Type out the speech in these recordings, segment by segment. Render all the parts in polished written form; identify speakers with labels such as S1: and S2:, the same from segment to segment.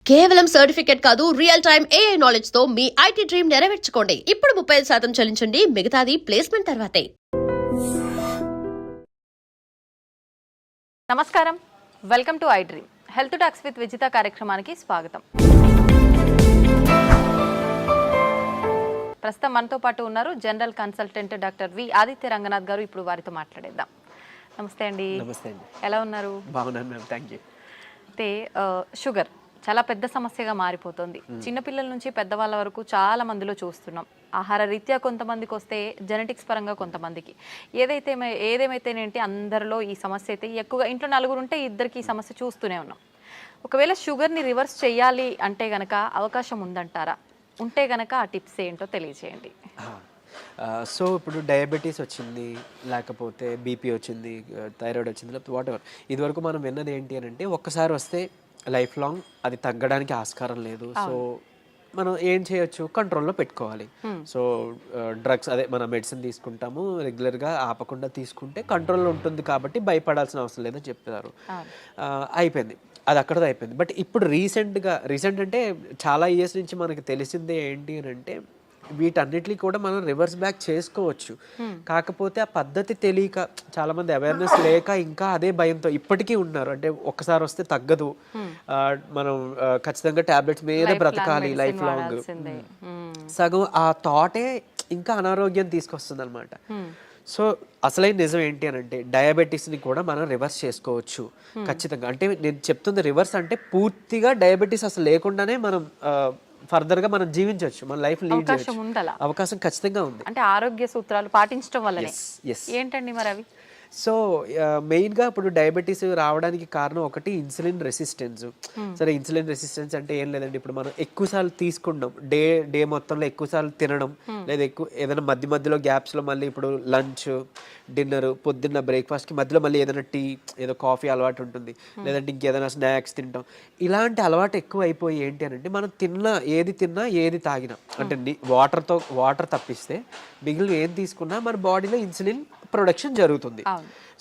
S1: కేవలం సర్టిఫికేట్ కాదు, real time AI knowledge తో మీ ఐటీ డ్రీమ్ నెరవేర్చుకోండి. ఇప్పుడు 35% చెల్లించండి, మిగతాది ప్లేస్మెంట్ తర్వాతే.
S2: నమస్కారం, welcome to I dream. Health talks with Vijitha కార్యక్రమానికి స్వాగతం. ప్రస్తుతం మనతో పాటు ఉన్నారు general consultant doctor V Aditya Ranganath గారు. ఇప్పుడు వారితో మాట్లాడేద్దాం. నమస్తే అండి.
S3: నమస్తే అండి.
S2: ఎలా ఉన్నారు?
S3: బాగున్నాను మ్యామ్, థ్యాంక్ యూ.
S2: అయితే షుగర్ చాలా పెద్ద సమస్యగా మారిపోతుంది. చిన్నపిల్లల నుంచి పెద్దవాళ్ళ వరకు చాలా మందిలో చూస్తున్నాం. ఆహార రీత్యా కొంతమందికి వస్తే, జెనెటిక్స్ పరంగా కొంతమందికి, ఏదేమైతేనేంటి అందరిలో ఈ సమస్య అయితే ఎక్కువగా. ఇంట్లో నలుగురు ఉంటే ఇద్దరికి ఈ సమస్య చూస్తూనే ఉన్నాం. ఒకవేళ షుగర్ని రివర్స్ చేయాలి అంటే గనక అవకాశం ఉందంటారా? ఉంటే గనక ఆ టిప్స్ ఏంటో తెలియజేయండి.
S3: సో ఇప్పుడు డయాబెటీస్ వచ్చింది, లేకపోతే బీపీ వచ్చింది, థైరాయిడ్ వచ్చింది, లేకపోతే వాట్ ఎవర్, ఇదివరకు మనం విన్నది ఏంటి అని అంటే ఒక్కసారి వస్తే లైఫ్ లాంగ్ అది తగ్గడానికి ఆస్కారం లేదు. సో మనం ఏం చేయొచ్చు, కంట్రోల్లో పెట్టుకోవాలి. సో డ్రగ్స్, అదే మన మెడిసిన్ తీసుకుంటాము రెగ్యులర్గా, ఆపకుండా తీసుకుంటే కంట్రోల్లో ఉంటుంది కాబట్టి భయపడాల్సిన అవసరం లేదని చెప్తారు. అయిపోయింది, అది అక్కడతో అయిపోయింది. బట్ ఇప్పుడు రీసెంట్ అంటే చాలా ఇయర్స్ నుంచి మనకి తెలిసిందే ఏంటి అని అంటే వీటన్నిటిని కూడా మనం రివర్స్ బ్యాక్ చేసుకోవచ్చు. కాకపోతే ఆ పద్ధతి తెలియక, చాలా మంది అవేర్నెస్ లేక ఇంకా అదే భయంతో ఇప్పటికీ ఉన్నారు. అంటే ఒక్కసారి వస్తే తగ్గదు, మనం ఖచ్చితంగా టాబ్లెట్స్ మీద బ్రతకాలి లైఫ్ లాంగ్. సగం ఆ థాటే ఇంకా అనారోగ్యం తీసుకొస్తుంది అనమాట. సో అసలైన నిజం ఏంటి అని అంటే డయాబెటీస్ని కూడా మనం రివర్స్ చేసుకోవచ్చు ఖచ్చితంగా. అంటే నేను చెప్తుంది రివర్స్ అంటే పూర్తిగా డయాబెటీస్ అసలు లేకుండానే మనం ఫర్దర్గా మనం జీవించవచ్చు, మన లైఫ్ లీడ్ చేయొచ్చు. అవకాశం ఖచ్చితంగా ఉంది.
S2: అంటే ఆరోగ్య సూత్రాలు పాటించడం వల్లనే. ఏంటండి మరి అవి?
S3: సో మెయిన్గా ఇప్పుడు డయాబెటీస్ రావడానికి కారణం ఒకటి ఇన్సులిన్ రెసిస్టెన్స్. సరే, ఇన్సులిన్ రెసిస్టెన్స్ అంటే ఏం లేదండి, ఇప్పుడు మనం ఎక్కువసార్లు తీసుకుంటాం, డే మొత్తంలో ఎక్కువసార్లు తినడం, లేదా ఏదైనా మధ్యలో గ్యాప్స్లో మళ్ళీ ఇప్పుడు లంచ్, డిన్నర్, పొద్దున్న బ్రేక్ఫాస్ట్కి మధ్యలో మళ్ళీ ఏదైనా టీ, ఏదో కాఫీ అలవాటు ఉంటుంది, లేదంటే ఇంకేదైనా స్నాక్స్ తింటాం. ఇలాంటి అలవాటు ఎక్కువ అయిపోయి ఏంటి అని అంటే మనం ఏది తిన్నా ఏది తాగినా, అంటే వాటర్ తప్పిస్తే మిగిలిన ఏం తీసుకున్నా మన బాడీలో ఇన్సులిన్ ప్రొడక్షన్ జరుగుతుంది.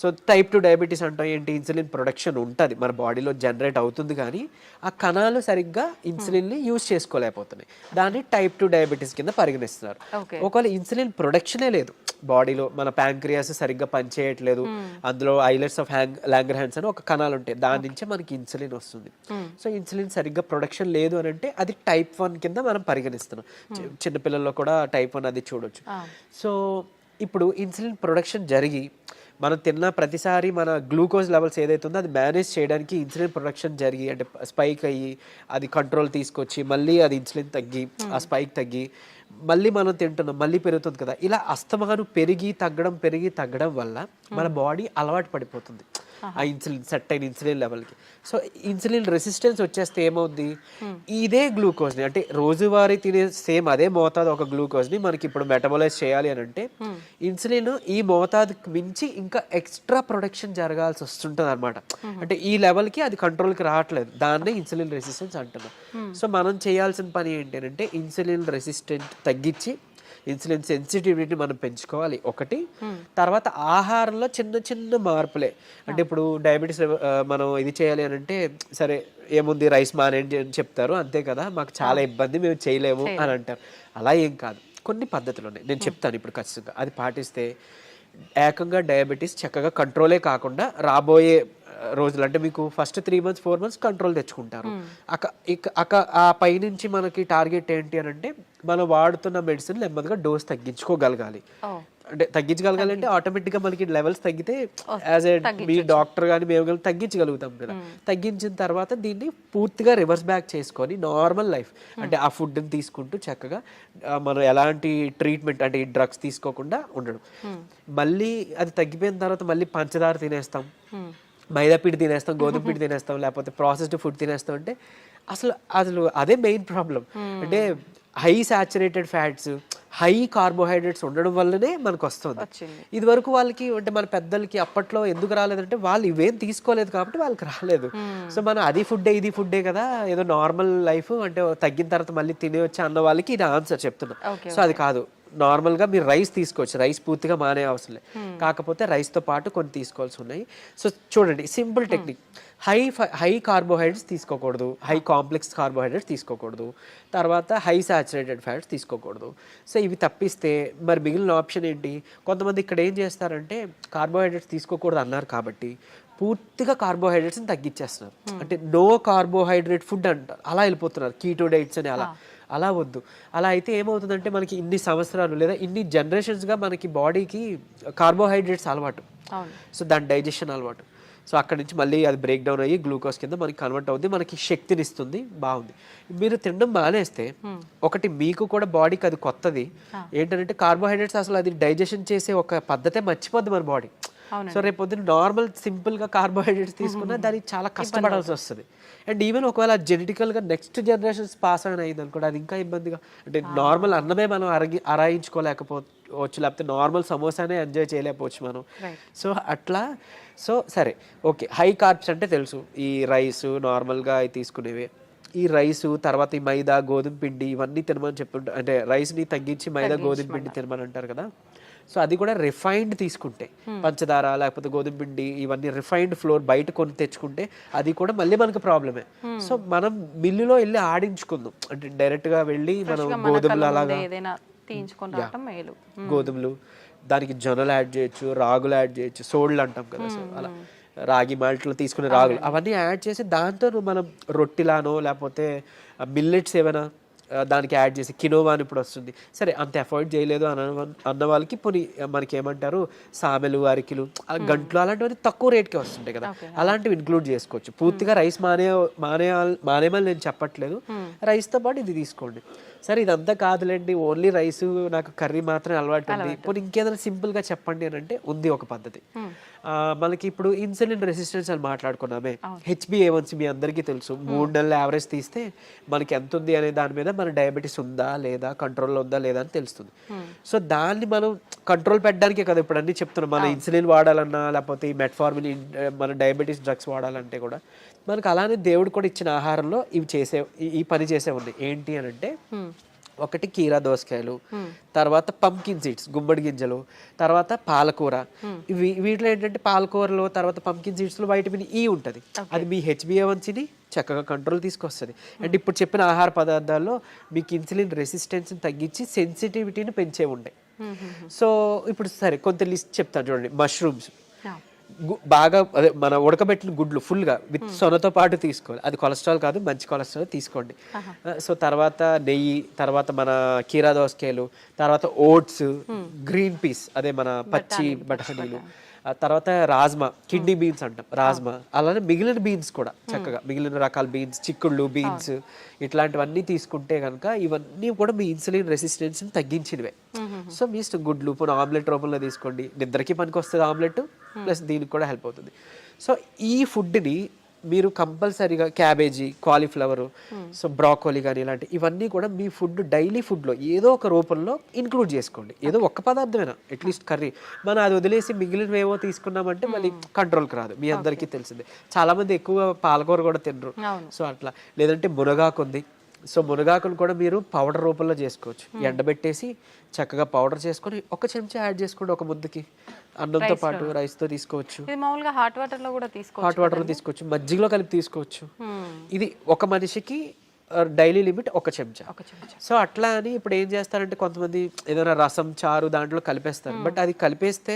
S3: సో టైప్ 2 డయాబెటీస్ అంటాం ఏంటి, ఇన్సులిన్ ప్రొడక్షన్ ఉంటుంది మన బాడీలో, జనరేట్ అవుతుంది, కానీ ఆ కణాలు సరిగ్గా ఇన్సులిన్ని యూజ్ చేసుకోలేకపోతున్నాయి. దాన్ని టైప్ 2 డయాబెటీస్ కింద పరిగణిస్తున్నారు. ఒకవేళ ఇన్సులిన్ ప్రొడక్షనే లేదు బాడీలో, మన ప్యాంక్రియాస్ సరిగ్గా పనిచేయట్లేదు, అందులో ఐలెట్స్ ఆఫ్ లాంగర్హాన్స్ అని ఒక కణాలు ఉంటాయి, దాని నుంచే మనకి ఇన్సులిన్ వస్తుంది. సో ఇన్సులిన్ సరిగ్గా ప్రొడక్షన్ లేదు అని అంటే అది టైప్ 1 కింద మనం పరిగణిస్తున్నాం. చిన్నపిల్లల్లో కూడా టైప్ 1 అది చూడొచ్చు. సో ఇప్పుడు ఇన్సులిన్ ప్రొడక్షన్ జరిగి మనం తిన్న ప్రతిసారి మన గ్లూకోజ్ లెవెల్స్ ఏదైతే ఉందో అది మేనేజ్ చేయడానికి ఇన్సులిన్ ప్రొడక్షన్ జరిగి, అంటే స్పైక్ అయ్యి అది కంట్రోల్ తీసుకొచ్చి మళ్ళీ అది ఇన్సులిన్ తగ్గి ఆ స్పైక్ తగ్గి మళ్ళీ మనం తింటున్నాం, మళ్ళీ పెరుగుతుంది కదా. ఇలా అస్తమానం పెరిగి తగ్గడం వల్ల మన బాడీ అలవాటు పడిపోతుంది ఆ సెట్ అయిన ఇన్సులిన్ లెవెల్కి. సో ఇన్సులిన్ రెసిస్టెన్స్ వచ్చేస్తే ఏమవుద్ది, ఇదే గ్లూకోజ్ని, అంటే రోజువారీ తినే సేమ్ అదే మోతాదు ఒక గ్లూకోజ్ని మనకి ఇప్పుడు మెటబలైజ్ చేయాలి అని అంటే ఇన్సులిన్ ఈ మోతాదుకి మించి ఇంకా ఎక్స్ట్రా ప్రొడక్షన్ జరగాల్సి వస్తుంటుంది అనమాట. అంటే ఈ లెవెల్కి అది కంట్రోల్కి రావట్లేదు, దాన్నే ఇన్సులిన్ రెసిస్టెన్స్ అంటున్నాం. సో మనం చేయాల్సిన పని ఏంటి అంటే ఇన్సులిన్ రెసిస్టెంట్ తగ్గించి ఇన్సులిన్ సెన్సిటివిటీ మనం పెంచుకోవాలి ఒకటి. తర్వాత ఆహారంలో చిన్న మార్పులే, అంటే ఇప్పుడు డయాబెటీస్ మనం ఇది చేయాలి అని అంటే సరే ఏముంది రైస్ మానేయండి అని చెప్తారు, అంతే కదా, మాకు చాలా ఇబ్బంది, మేము చేయలేము అని అంటారు. అలా ఏం కాదు, కొన్ని పద్ధతులు ఉన్నాయి, నేను చెప్తాను ఇప్పుడు ఖచ్చితంగా. అది పాటిస్తే ఏకంగా డయాబెటీస్ చక్కగా కంట్రోలే కాకుండా రాబోయే రోజులు, అంటే మీకు ఫస్ట్ 3 months 4 months కంట్రోల్ తెచ్చుకుంటారు. ఆ పైనుంచి మనకి టార్గెట్ ఏంటి అని అంటే మనం వాడుతున్న మెడిసిన్ నెమ్మదిగా డోస్ తగ్గించుకోగలగాలి. అంటే తగ్గించగలగాలి అంటే ఆటోమేటిక్గా మనకి లెవెల్స్ తగ్గితే యాజ్ ఏ మీ డాక్టర్ కానీ మేము కానీ తగ్గించగలుగుతాం కదా. తగ్గించిన తర్వాత దీన్ని పూర్తిగా రివర్స్ బ్యాక్ చేసుకొని నార్మల్ లైఫ్, అంటే ఆ ఫుడ్ని తీసుకుంటూ చక్కగా మనం ఎలాంటి ట్రీట్మెంట్, అంటే ఈ డ్రగ్స్ తీసుకోకుండా ఉండడం. మళ్ళీ అది తగ్గిపోయిన తర్వాత మళ్ళీ పంచదార తినేస్తాం, మైదా పిండి తినేస్తాం, గోధుమ పిండి తినేస్తాం, లేకపోతే ప్రాసెస్డ్ ఫుడ్ తినేస్తాం. అంటే అసలు అదే మెయిన్ ప్రాబ్లం. అంటే high saturated fats, high carbohydrates ఉండడం వల్లనే మనకు వస్తుంది. ఇది వరకు వాళ్ళకి, అంటే మన పెద్దలకి అప్పట్లో ఎందుకు రాలేదంటే వాళ్ళు ఇవేం తీసుకోలేదు కాబట్టి వాళ్ళకి రాలేదు. సో మనం అది ఫుడ్డే ఇది ఫుడ్డే కదా, ఏదో నార్మల్ లైఫ్, అంటే తగ్గిన తర్వాత మళ్ళీ తినేయొచ్చు అన్న వాళ్ళకి ఇది ఆన్సర్ చెప్తున్నా. సో అది కాదు, నార్మల్గా మీరు రైస్ తీసుకోవచ్చు, రైస్ పూర్తిగా మానే అవసరం లేదు, కాకపోతే రైస్తో పాటు కొన్ని తీసుకోవాల్సి ఉన్నాయి. సో చూడండి, సింపుల్ టెక్నిక్. హై కార్బోహైడ్రేట్స్ తీసుకోకూడదు, హై కాంప్లెక్స్ కార్బోహైడ్రేట్స్ తీసుకోకూడదు, తర్వాత హై సాచురేటెడ్ ఫ్యాట్స్ తీసుకోకూడదు. సో ఇవి తప్పిస్తే మరి మిగిలిన ఆప్షన్ ఏంటి? కొంతమంది ఇక్కడ ఏం చేస్తారంటే కార్బోహైడ్రేట్స్ తీసుకోకూడదు అన్నారు కాబట్టి పూర్తిగా కార్బోహైడ్రేట్స్ని తగ్గించేస్తున్నారు. అంటే నో కార్బోహైడ్రేట్ ఫుడ్ అంటారు, అలా వెళ్ళిపోతున్నారు, కీటో డైట్స్ అని. అలా వద్దు. అలా అయితే ఏమవుతుందంటే మనకి ఇన్ని సంవత్సరాలు లేదా ఇన్ని జనరేషన్స్గా మనకి బాడీకి కార్బోహైడ్రేట్స్ అలవాటు, సో దాని డైజెషన్ అలవాటు. సో అక్కడి నుంచి మళ్ళీ అది బ్రేక్ డౌన్ అయ్యి గ్లూకోజ్ కింద మనకి కన్వర్ట్ అవుతుంది, మనకి శక్తిని ఇస్తుంది, బాగుంది. మీరు తినడం మానేస్తే ఒకటి మీకు కూడా బాడీకి అది కొత్తది ఏంటంటే కార్బోహైడ్రేట్స్ అసలు అది డైజెషన్ చేసే ఒక పద్ధతే మర్చిపోద్ది మన బాడీ. సో రేపు పొద్దున్న నార్మల్ సింపుల్గా కార్బోహైడ్రేట్స్ తీసుకున్నా దానికి చాలా కష్టపడాల్సి వస్తుంది. అండ్ ఈవెన్ ఒకవేళ జెనెటికల్గా నెక్స్ట్ జనరేషన్స్ పాస్ అయిన అయింది అనుకోండి, అది ఇంకా ఇబ్బందిగా. అంటే నార్మల్ అన్నమే మనం అరాయించుకోలేకపోవచ్చు, లేకపోతే నార్మల్ సమోసానే ఎంజాయ్ చేయలేకపోవచ్చు మనం. సో అట్లా. సో సరే, ఓకే, హై కార్బ్స్ అంటే తెలుసు, ఈ రైస్ నార్మల్గా అవి తీసుకునేవి. ఈ రైసు తర్వాత ఈ మైదా గోధుమ పిండి ఇవన్నీ తినమని చెప్తుంటారు, అంటే రైస్ని తగ్గించి మైదా గోధుమ పిండి తినమని అంటారు కదా. సో అది కూడా రిఫైన్డ్ తీసుకుంటే, పంచదార లేకపోతే గోధుమ పిండి ఇవన్నీ రిఫైన్డ్ ఫ్లోర్ బయట కొని తెచ్చుకుంటే అది కూడా మళ్ళీ మనకు ప్రాబ్లమే. సో మనం మిల్లులో వెళ్ళి ఆడించుకుందాం, అంటే డైరెక్ట్గా వెళ్ళి మనం గోధుమలు అలాగా గోధుమలు, దానికి జొన్నలు యాడ్ చేయొచ్చు, రాగులు యాడ్ చేయొచ్చు, సోళ్ళు అంటాం కదా, సో అలా రాగి మాల్ట్లో తీసుకునే రాగులు అవన్నీ యాడ్ చేసి దాంతో మనం రొట్టిలానో లేకపోతే మిల్లెట్స్ ఏమైనా దానికి యాడ్ చేసి, కినోవా అని ఇప్పుడు వస్తుంది, సరే అంత అఫోర్డ్ చేయలేదు అన్న వాళ్ళకి పోనీ మనకి ఏమంటారు సామెలు, అరికిలు, గంట్లు అలాంటివన్నీ తక్కువ రేట్కే వస్తుంటాయి కదా, అలాంటివి ఇంక్లూడ్ చేసుకోవచ్చు. పూర్తిగా రైస్ మానేమని నేను చెప్పట్లేదు, రైస్తో పాటు ఇది తీసుకోండి. సరే ఇదంతా కాదులేండి, ఓన్లీ రైస్ నాకు కర్రీ మాత్రమే అలవాటు ఉంది, పోనీ ఇంకేదైనా సింపుల్గా చెప్పండి అని అంటే ఉంది ఒక పద్ధతి. మనకి ఇప్పుడు ఇన్సులిన్ రెసిస్టెన్స్ అని మాట్లాడుకున్నామే, HbA1c మీ అందరికీ తెలుసు, 3 నెలల యావరేజ్ తీస్తే మనకి ఎంత ఉంది అనే దాని మీద మన డయాబెటీస్ ఉందా లేదా, కంట్రోల్లో ఉందా లేదా అని తెలుస్తుంది. సో దాన్ని మనం కంట్రోల్ పెట్టడానికే కదా ఇప్పుడు అన్ని చెప్తున్నాం. మన ఇన్సులిన్ వాడాలన్నా లేకపోతే ఈ మెట్ఫార్మిన్ మన డయాబెటీస్ డ్రగ్స్ వాడాలంటే కూడా మనకు అలానే దేవుడు కూడా ఇచ్చిన ఆహారంలో ఈ పని చేసే ఉంది. ఏంటి అని అంటే ఒకటి కీరా దోసకాయలు, తర్వాత పంకిన్ సీడ్స్ గుమ్మడి గింజలు, తర్వాత పాలకూర. వీటిలో ఏంటంటే పాలకూరలో తర్వాత పంకిన్ సీడ్స్లో వైటమిన్ ఈ ఉంటుంది, అది మీ HbA1cని చక్కగా కంట్రోల్ తీసుకొస్తుంది. అండ్ ఇప్పుడు చెప్పిన ఆహార పదార్థాల్లో మీకు ఇన్సులిన్ రెసిస్టెన్స్ని తగ్గించి సెన్సిటివిటీని పెంచే ఉంటాయి. సో ఇప్పుడు సరే కొంత లిస్ట్ చెప్తాను చూడండి. మష్రూమ్స్ బాగా అదే మన ఉడకబెట్టిన గుడ్లు ఫుల్గా విత్ సొనతో పాటు తీసుకోవాలి, అది కొలెస్ట్రాల్ కాదు, మంచి కొలెస్ట్రాల్ తీసుకోండి. సో తర్వాత నెయ్యి, తర్వాత మన కీరా దోసకాయలు, తర్వాత ఓట్స్, గ్రీన్ పీస్ అదే మన పచ్చి బఠానీలు, తర్వాత రాజ్మా, కిడ్నీ బీన్స్ అంటాం రాజ్మా, అలానే మిగిలిన బీన్స్ కూడా చక్కగా మిగిలిన రకాల బీన్స్, చిక్కుళ్ళు బీన్స్ ఇట్లాంటివన్నీ తీసుకుంటే కనుక ఇవన్నీ కూడా మీ ఇన్సులిన్ రెసిస్టెన్స్ని తగ్గించినవే. సో మీ ఇష్టం, గుడ్లు పోనీ ఆమ్లెట్ రూపంలో తీసుకోండి, నిద్రకి పనికి వస్తుంది ఆమ్లెట్, ప్లస్ దీనికి కూడా హెల్ప్ అవుతుంది. సో ఈ ఫుడ్ని మీరు కంపల్సరీగా క్యాబేజీ, కాలీఫ్లవర్, సో బ్రాకోలీ కానీ ఇలాంటి ఇవన్నీ కూడా మీ ఫుడ్ డైలీ ఫుడ్లో ఏదో ఒక రూపంలో ఇంక్లూడ్ చేసుకోండి. ఏదో ఒక్క పదార్థమైనా అట్లీస్ట్ కర్రీ, మనం అది వదిలేసి మిగిలినవేవో తీసుకున్నామంటే మళ్ళీ కంట్రోల్కి రాదు, మీ అందరికీ తెలిసిందే. చాలామంది ఎక్కువ పాలకూర కూడా తినరు, సో అట్లా. లేదంటే మునగాకు ఉంది, సో మునగాకును కూడా మీరు పౌడర్ రూపంలో చేసుకోవచ్చు, ఎండబెట్టేసి చక్కగా పౌడర్ చేసుకొని ఒక చెంచా యాడ్ చేసుకోండి ఒక ముద్దకి, అన్నంతో పాటు రైస్తో తీసుకోవచ్చు,
S2: హాట్ వాటర్లో కూడా
S3: తీసుకోవచ్చు, మజ్జిగలో కలిపి తీసుకోవచ్చు. ఇది ఒక మనిషికి డైలీ లిమిట్ ఒక చెంచా. సో అట్లా అని ఇప్పుడు ఏం చేస్తారంటే కొంతమంది ఏదైనా రసం, చారు దాంట్లో కలిపేస్తారు, బట్ అది కలిపేస్తే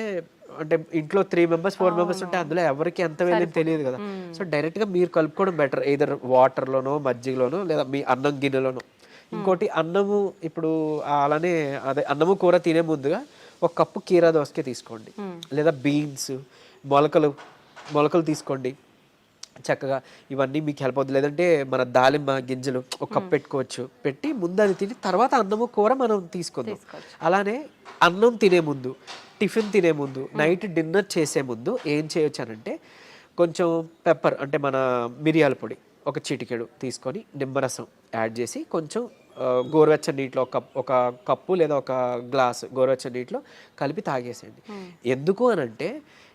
S3: అంటే ఇంట్లో 3 members 4 members ఉంటే అందులో ఎవరికి ఎంత వెళ్ళేది తెలియదు కదా. సో డైరెక్ట్గా మీరు కలుపుకోవడం బెటర్, ఏదర్ వాటర్లోనో మజ్జిగలోనో లేదా మీ అన్నం గిన్నెలోనో. ఇంకోటి అన్నము, ఇప్పుడు అలానే అదే అన్నము కూర తినే ముందుగా 1 కప్పు కీరా దోసకాయ తీసుకోండి, లేదా బీన్స్, మొలకలు తీసుకోండి చక్కగా, ఇవన్నీ మీకు హెల్ప్ అవుతుంది. లేదంటే మన దాలిమ్మ గింజలు 1 కప్ పెట్టుకోవచ్చు, పెట్టి ముందు అది తిని తర్వాత అన్నము కూర మనం తీసుకుందాం. అలానే అన్నం తినే ముందు, టిఫిన్ తినే ముందు, నైట్ డిన్నర్ చేసే ముందు ఏం చేయొచ్చు అనంటే కొంచెం పెప్పర్ అంటే మన మిరియాల పొడి 1 చిటికెడు తీసుకొని నిమ్మరసం యాడ్ చేసి కొంచెం గోరువెచ్చని నీటిలో ఒక కప్పు లేదా 1 గ్లాసు గోరువెచ్చని నీటిలో కలిపి తాగేసేయండి. ఎందుకు అనంటే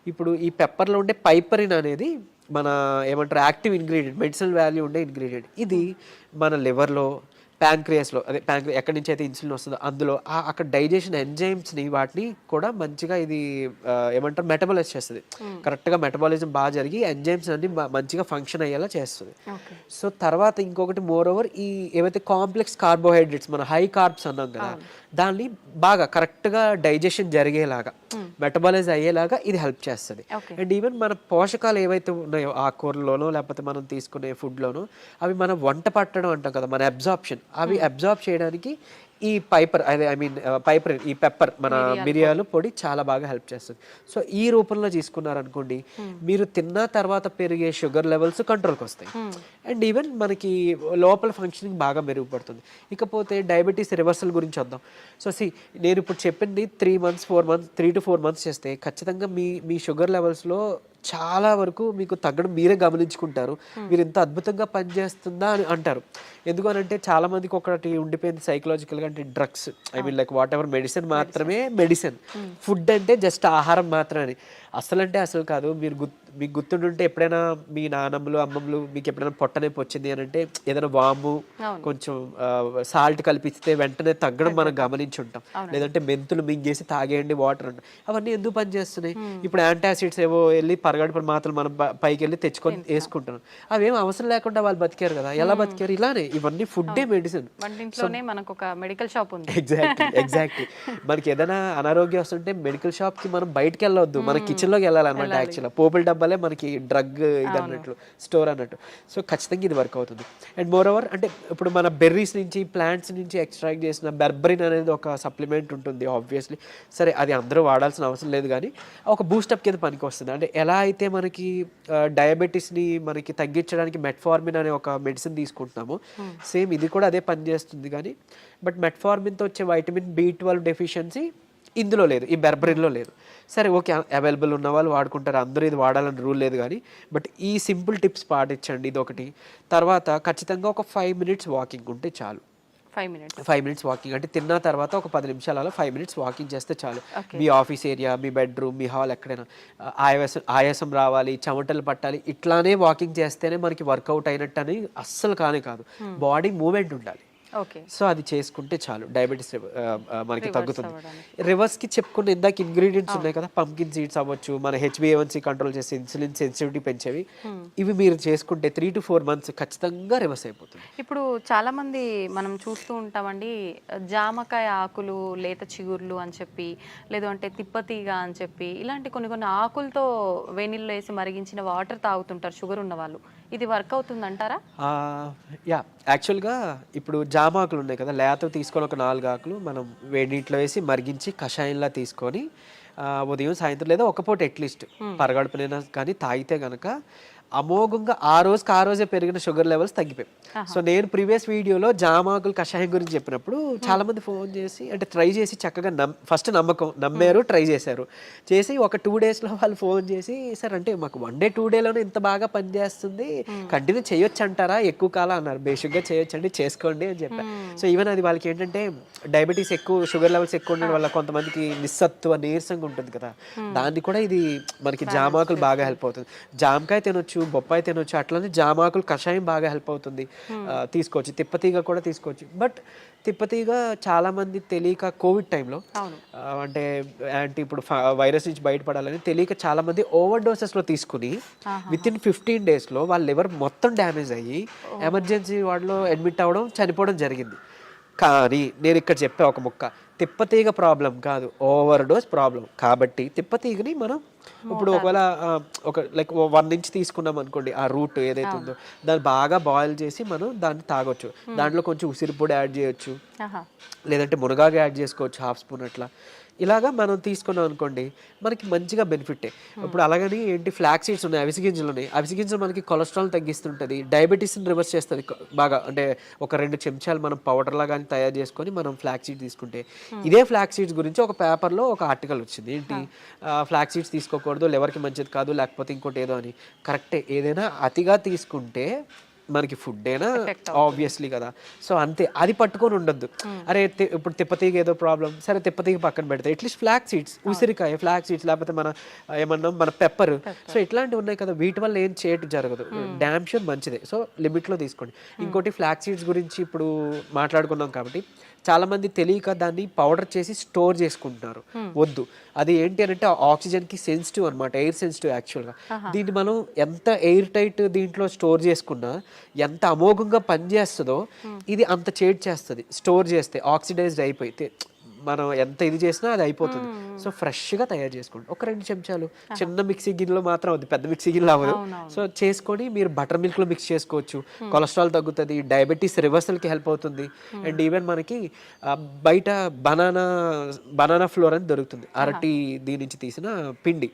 S3: ఇప్పుడు ఈ పెప్పర్లో ఉండే పైపరిన్ అనేది మన ఏమంటారు యాక్టివ్ ఇంగ్రీడియంట్, మెడిసినల్ వాల్యూ ఉండే ఇంగ్రీడియంట్. ఇది మన లివర్లో, ప్యాంక్రియాస్లో అదే ఎక్కడి నుంచి అయితే ఇన్సులిన్ వస్తుందో అందులో అక్కడ డైజెషన్ ఎంజైమ్స్ని వాటిని కూడా మంచిగా ఇది ఏమంటారు మెటబాలైజ్ చేస్తుంది. కరెక్ట్గా మెటబాలిజం బాగా జరిగి ఎంజైమ్స్ అన్ని మంచిగా ఫంక్షన్ అయ్యేలా చేస్తుంది. సో తర్వాత ఇంకొకటి మోర్ ఓవర్ ఈ ఏవైతే కాంప్లెక్స్ కార్బోహైడ్రేట్స్ మన హై కార్బ్స్ అన్నాం కదా దాన్ని బాగా కరెక్ట్గా డైజెషన్ జరిగేలాగా మెటబాలైజ్ అయ్యేలాగా ఇది హెల్ప్ చేస్తుంది. అండ్ ఈవెన్ మన పోషకాలు ఏవైతే ఉన్నాయో ఆకుకూరలోనో లేకపోతే మనం తీసుకునే ఫుడ్లోనో అవి మనం వంట పట్టడం అంటాం కదా మన అబ్జార్ప్షన్ అవి అబ్జార్బ్ చేయడానికి ఈ పైపర్ ఈ పెప్పర్ మన మిరియాలు పొడి చాలా బాగా హెల్ప్ చేస్తుంది. సో ఈ రూపంలో తీసుకున్నారనుకోండి మీరు తిన్న తర్వాత పెరిగే షుగర్ లెవెల్స్ కంట్రోల్కి వస్తాయి అండ్ ఈవెన్ మనకి లోపల ఫంక్షనింగ్ బాగా మెరుగుపడుతుంది. ఇకపోతే డయాబెటీస్ రివర్సల్ గురించి వద్దాం. సో నేను ఇప్పుడు చెప్పింది 3 to 4 months చేస్తే ఖచ్చితంగా మీ షుగర్ లెవెల్స్లో చాలా వరకు మీకు తగ్గడం మీరే గమనించుకుంటారు. మీరు ఇంత అద్భుతంగా పనిచేస్తుందా అని అంటారు. ఎందుకనంటే చాలా మందికి ఒకటి ఉండిపోయింది సైకలాజికల్గా, అంటే drugs like what ever medicine మాత్రమే మెడిసిన్, ఫుడ్ అంటే జస్ట్ ఆహారం మాత్రమే. అసలు కాదు. మీకు గుర్తుంటుంటే ఎప్పుడైనా మీ నాన్నమ్మలు అమ్మమ్మలు మీకు ఎప్పుడైనా పొట్టనొప్పి వచ్చింది అని అంటే ఏదైనా వాము కొంచెం సాల్ట్ కలిపిస్తే వెంటనే తగ్గడం మనం గమనించి ఉంటాం. లేదంటే మెంతులు మింగేసి తాగేయండి వాటర్ అంటాం. అవన్నీ ఎందుకు పనిచేస్తున్నాయి? ఇప్పుడు యాంటాసిడ్స్ ఏవో వెళ్ళి పరగడుపున మాత్రలు మనం పైకి వెళ్ళి తెచ్చుకొని వేసుకుంటున్నాం. అవేం అవసరం లేకుండా వాళ్ళు బతికారు కదా. ఎలా బతికారు? ఇలానే. ఇవన్నీ ఫుడ్డే మెడిసిన్. ఎగ్జాక్ట్లీ. మనకి ఏదైనా అనారోగ్యం వస్తుంటే మెడికల్ షాప్ కి మనం బయటకు వెళ్ళొద్దు, మన కిచెన్ లోకి వెళ్ళాలన్నమాట. యాక్చువల్గా పోపుల డబ్బాలే మనకి డ్రగ్ ఇది అన్నట్లు, స్టోర్ అన్నట్టు. సో ఖచ్చితంగా ఇది వర్క్ అవుతుంది. అండ్ మోర్ ఓవర్ అంటే ఇప్పుడు మన బెర్రీస్ నుంచి ప్లాంట్స్ నుంచి ఎక్స్ట్రాక్ట్ చేసిన బెర్బరిన్ అనేది ఒక సప్లిమెంట్ ఉంటుంది ఆబ్వియస్లీ. సరే అది అందరూ వాడాల్సిన అవసరం లేదు కానీ ఒక బూస్టప్ కింద పనికి వస్తుంది. అంటే ఎలా అయితే మనకి డయాబెటీస్ని మనకి తగ్గించడానికి మెట్ఫార్మిన్ అనే ఒక మెడిసిన్ తీసుకుంటున్నామో సేమ్ ఇది కూడా అదే పనిచేస్తుంది. కానీ బట్ మెట్ఫార్మిన్తో వచ్చే వైటమిన్ B12 డెఫిషియన్సీ ఇందులో లేదు, ఈ బెర్బరిన్లో లేదు. సరే ఓకే, అవైలబుల్ ఉన్న వాళ్ళు వాడుకుంటారు, అందరూ ఇది వాడాలని రూల్ లేదు. కానీ బట్ ఈ సింపుల్ టిప్స్ పాటించండి, ఇది ఒకటి. తర్వాత ఖచ్చితంగా ఒక 5 minutes వాకింగ్ ఉంటే చాలు. 5 minutes వాకింగ్ అంటే తిన్న తర్వాత ఒక 10 నిమిషాలు అలా 5 minutes వాకింగ్ చేస్తే చాలు. మీ ఆఫీస్ ఏరియా, మీ బెడ్రూమ్, మీ హాల్ ఎక్కడైనా ఆయాసం రావాలి, చెమటలు పట్టాలి, ఇట్లానే వాకింగ్ చేస్తేనే మనకి వర్కౌట్ అయినట్టు అని అస్సలు కాదు. బాడీ మూమెంట్ ఉండాలి. సో అది చేసుకుంటే చాలు, డయాబెటీస్ మనకి తగ్గుతుంది. రివర్స్కి చెప్పుకున్న ఇందాక ఇంగ్రీడియంట్స్ ఉన్నాయి కదా, పంకిన్ సీడ్స్ అవ్వచ్చు, మన HbA1c కంట్రోల్ చేసి ఇన్సులిన్ సెన్సిటివిటీ పెంచేవి, ఇవి మీరు చేసుకుంటే 3 to 4 months ఖచ్చితంగా రివర్స్ అయిపోతుంది.
S2: ఇప్పుడు చాలా మంది మనం చూస్తూ ఉంటామండి, జామకాయ ఆకులు, లేత చిగుర్లు అని చెప్పి, లేదు అంటే తిప్పతీగ అని చెప్పి, ఇలాంటి కొన్ని ఆకులతో వేణిల్లో వేసి మరిగించిన వాటర్ తాగుతుంటారు షుగర్ ఉన్న వాళ్ళు. ఇది వర్క్ అవుతుంది అంటారా?
S3: యాక్చువల్గా ఇప్పుడు జామ ఆకులు ఉన్నాయి కదా, లేత తీసుకొని ఒక 4 ఆకులు మనం వేడి నీటిలో వేసి మరిగించి కషాయంలా తీసుకొని ఉదయం సాయంత్రం లేదా ఒక పూట అట్లీస్ట్ పరగడుపునైనా కానీ తాగితే కనుక అమోఘంగా ఆ రోజే పెరిగిన షుగర్ లెవెల్స్ తగ్గిపోయాయి. సో నేను ప్రీవియస్ వీడియోలో జామాకులు కషాయం గురించి చెప్పినప్పుడు చాలా మంది ఫోన్ చేసి అంటే ట్రై చేసి చక్కగా ఫస్ట్ నమ్మారు, ట్రై చేశారు. చేసి ఒక 2 daysలో వాళ్ళు ఫోన్ చేసి, సార్ అంటే మాకు 1 day 2 dayలోనే ఇంత బాగా పనిచేస్తుంది, కంటిన్యూ చేయొచ్చు అంటారా, ఎక్కువ కాలం అన్నారు. బేసిక్గా చేయొచ్చండి, చేసుకోండి అని చెప్పారు. సో ఈవెన్ అది వాళ్ళకి ఏంటంటే డయాబెటీస్ ఎక్కువ, షుగర్ లెవెల్స్ ఎక్కువ ఉండడం వల్ల కొంతమందికి నిస్సత్తువ, నీరసంగా ఉంటుంది కదా, దాన్ని కూడా ఇది మనకి జామాకులు బాగా హెల్ప్ అవుతుంది. జామకాయ తినొచ్చు, బొప్పాయి తినొచ్చు, అట్లనే జామాకులు కషాయం బాగా హెల్ప్ అవుతుంది, తీసుకోవచ్చు. తిప్పతీగ కూడా తీసుకోవచ్చు. బట్ తిప్పతీగ చాలా మంది తెలియక కోవిడ్ టైంలో అంటే ఇప్పుడు వైరస్ నుంచి బయటపడాలని తెలియక చాలా మంది ఓవర్ డోసెస్లో తీసుకుని వితిన్ 15 daysలో వాళ్ళ లివర్ మొత్తం డ్యామేజ్ అయ్యి ఎమర్జెన్సీ వార్డులో అడ్మిట్ అవ్వడం, చనిపోవడం జరిగింది. కానీ నేను ఇక్కడ చెప్పే ఒక ముక్క, తిప్పతీగ ప్రాబ్లం కాదు, ఓవర్ డోస్ ప్రాబ్లం. కాబట్టి తిప్పతీగని మనం ఇప్పుడు ఒకవేళ ఒక లైక్ 1 inch తీసుకున్నాం అనుకోండి, ఆ రూట్ ఏదైతే ఉందో దాన్ని బాగా బాయిల్ చేసి మనం దాన్ని తాగొచ్చు. దాంట్లో కొంచెం ఉసిరి పొడి యాడ్ చేయొచ్చు, లేదంటే మునగాకు యాడ్ చేసుకోవచ్చు 1/2 spoon అట్లా. ఇలాగా మనం తీసుకున్నాం అనుకోండి మనకి మంచిగా బెనిఫిటే. ఇప్పుడు అలాగని ఏంటి ఫ్లాక్ సీడ్స్ ఉన్నాయి, అవిసె గింజలు ఉన్నాయి. అవిసె గింజలు మనకి కొలెస్ట్రాల్ తగ్గిస్తుంటుంది, డయాబెటీస్ని రివర్స్ చేస్తుంది బాగా. అంటే ఒక 2 చెంచాలు మనం పౌడర్లా కానీ తయారు చేసుకొని మనం ఫ్లాక్ సీడ్స్ తీసుకుంటే, ఇదే ఫ్లాక్ సీడ్స్ గురించి ఒక పేపర్లో ఒక ఆర్టికల్ వచ్చింది. ఏంటి, ఫ్లాక్ సీడ్స్ తీసుకోకూడదు, లివర్కి మంచిది కాదు, లేకపోతే ఇంకోటి ఏదో అని. కరెక్టే, ఏదైనా అతిగా తీసుకుంటే మనకి ఫుడ్ అయినా ఆబ్వియస్లీ కదా. సో అంతే, అది పట్టుకొని ఉండొద్దు. అరే ఇప్పుడు తిప్పతీగ ఏదో ప్రాబ్లం, సరే తిప్పతీగ పక్కన పెడితే అట్లీస్ట్ ఫ్లాక్ సీడ్స్, ఉసిరికాయ ఫ్లాక్ సీడ్స్, లేకపోతే మన ఏమన్నాం మన పెప్పర్, సో ఇట్లాంటివి ఉన్నాయి కదా, వీటి వల్ల ఏం చేయటం జరగదు. డ్యామ్ షూర్ మంచిదే. సో లిమిట్లో తీసుకోండి. ఇంకోటి ఫ్లాక్ సీడ్స్ గురించి ఇప్పుడు మాట్లాడుకున్నాం కాబట్టి చాలా మంది తెలియక దాన్ని పౌడర్ చేసి స్టోర్ చేసుకుంటున్నారు. వద్దు, అది ఏంటి అంటే ఆక్సిజన్కి సెన్సిటివ్ అనమాట, ఎయిర్ సెన్సిటివ్ యాక్చువల్గా. దీన్ని మనం ఎంత ఎయిర్ టైట్ దీంట్లో స్టోర్ చేసుకున్నా, ఎంత అమోఘంగా పనిచేస్తుందో ఇది అంత చేడ్ చేస్తుంది. స్టోర్ చేస్తే ఆక్సిడైజ్డ్ అయిపోతే మనం ఎంత ఇది చేసినా అది అయిపోతుంది. సో ఫ్రెష్గా తయారు చేసుకోండి. ఒక 2 చెంచాలు చిన్న మిక్సీ గిన్నెలో మాత్రం అవుతుంది, పెద్ద మిక్సీ గిన్నెలో అవ్వదు. సో చేసుకొని మీరు బటర్ మిల్క్లో మిక్స్ చేసుకోవచ్చు. కొలెస్ట్రాల్ తగ్గుతుంది, డయాబెటీస్ రివర్సల్కి హెల్ప్ అవుతుంది. అండ్ ఈవెన్ మనకి బయట బనానా ఫ్లోర్ అని దొరుకుతుంది, అరటి దీని నుంచి తీసిన పిండి.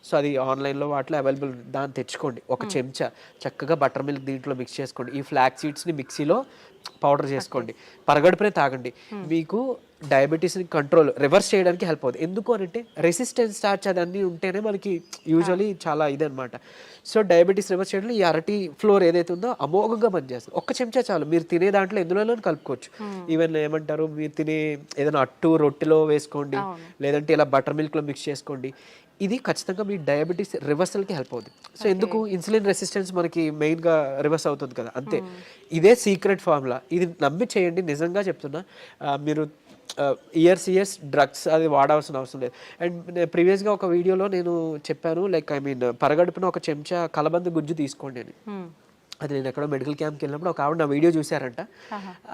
S3: సో అది ఆన్లైన్లో వాటిలో అవైలబుల్, దాన్ని తెచ్చుకోండి. ఒక చెంచా చక్కగా బటర్ మిల్క్ దీంట్లో మిక్స్ చేసుకోండి. ఈ ఫ్లాక్ సీడ్స్ని మిక్సీలో పౌడర్ చేసుకోండి, పరగడుపునే తాగండి. మీకు డయాబెటీస్ని కంట్రోల్ రివర్స్ చేయడానికి హెల్ప్ అవుతుంది. ఎందుకు అంటే రెసిస్టెన్స్ స్టార్చ్ అదన్నీ ఉంటేనే మనకి యూజువలీ చాలా ఇదనమాట. సో డయాబెటీస్ రివర్స్ చేయడంలో ఈ అరటి ఫ్లోర్ ఏదైతే ఉందో అమోఘంగా పనిచేస్తుంది. ఒక్క చెంచా చాలు, మీరు తినే దాంట్లో ఎందులోనూ కలుపుకోవచ్చు. ఈవెన్ ఏమంటారు, మీరు తినే ఏదైనా అట్టు రొట్టెలో వేసుకోండి, లేదంటే ఇలా బటర్ మిల్క్లో మిక్స్ చేసుకోండి. ఇది ఖచ్చితంగా మీ డయాబెటీస్ రివర్సల్కి హెల్ప్ అవుతుంది. సో ఎందుకు, ఇన్సులిన్ రెసిస్టెన్స్ మనకి మెయిన్గా రివర్స్ అవుతుంది కదా, అంతే. ఇదే సీక్రెట్ ఫార్ములా, ఇది నమ్మి చేయండి. నిజంగా చెప్తున్నా, మీరు ఇయర్స్ డ్రగ్స్ అది వాడాల్సిన అవసరం లేదు. అండ్ ప్రీవియస్గా ఒక వీడియోలో నేను చెప్పాను, లైక్ పరగడుపున ఒక చెంచా కలబంద గుజ్జు తీసుకోండి అని. అది నేను ఎక్కడో మెడికల్ క్యాంప్కి వెళ్ళినప్పుడు ఒక ఆవిడ నా వీడియో చూసారంట,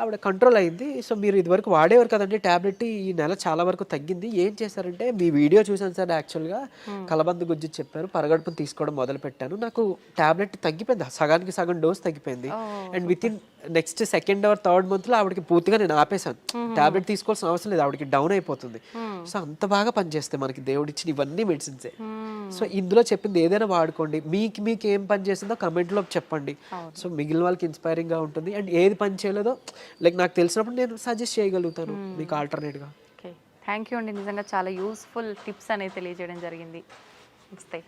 S3: ఆవిడ కంట్రోల్ అయింది. సో మీరు ఇదివరకు వాడేవారు కదండి ట్యాబ్లెట్, ఈ నెల చాలా వరకు తగ్గింది. ఏం చేశారంటే, మీ వీడియో చూసాను సార్, యాక్చువల్గా కలబంద గుజ్జు చెప్పారు, పరగడుపును తీసుకోవడం మొదలు పెట్టాను, నాకు ట్యాబ్లెట్ తగ్గిపోయింది, సగానికి సగం డోస్ తగ్గిపోయింది. And with in next 2nd or 3rd మంత్లో ఆవిడకి పూర్తిగా నేను ఆపేశాను, ట్యాబ్లెట్ తీసుకోవాల్సిన అవసరం లేదు, ఆవిడకి డౌన్ అయిపోతుంది. సో అంత బాగా పనిచేస్తాయి మనకి దేవుడు ఇచ్చిన ఇవన్నీ మెడిసిన్సే. సో ఇందులో చెప్పింది ఏదైనా వాడుకోండి. మీకు ఏం పని చేసిందో కమెంట్లో చెప్పండి. సో మిగిలిన వాళ్ళకి ఇన్స్పైరింగ్గా ఉంటుంది. అండ్ ఏది పని చేయలేదో లైక్ నాకు తెలిసినప్పుడు నేను సజెస్ట్ చేయగలుగుతాను మీకు ఆల్టర్నేట్గా.
S2: ఓకే, థ్యాంక్ యూ అండి. నిజంగా చాలా యూస్ఫుల్ టిప్స్ అనేది తెలియజేయడం జరిగింది. నమస్తే.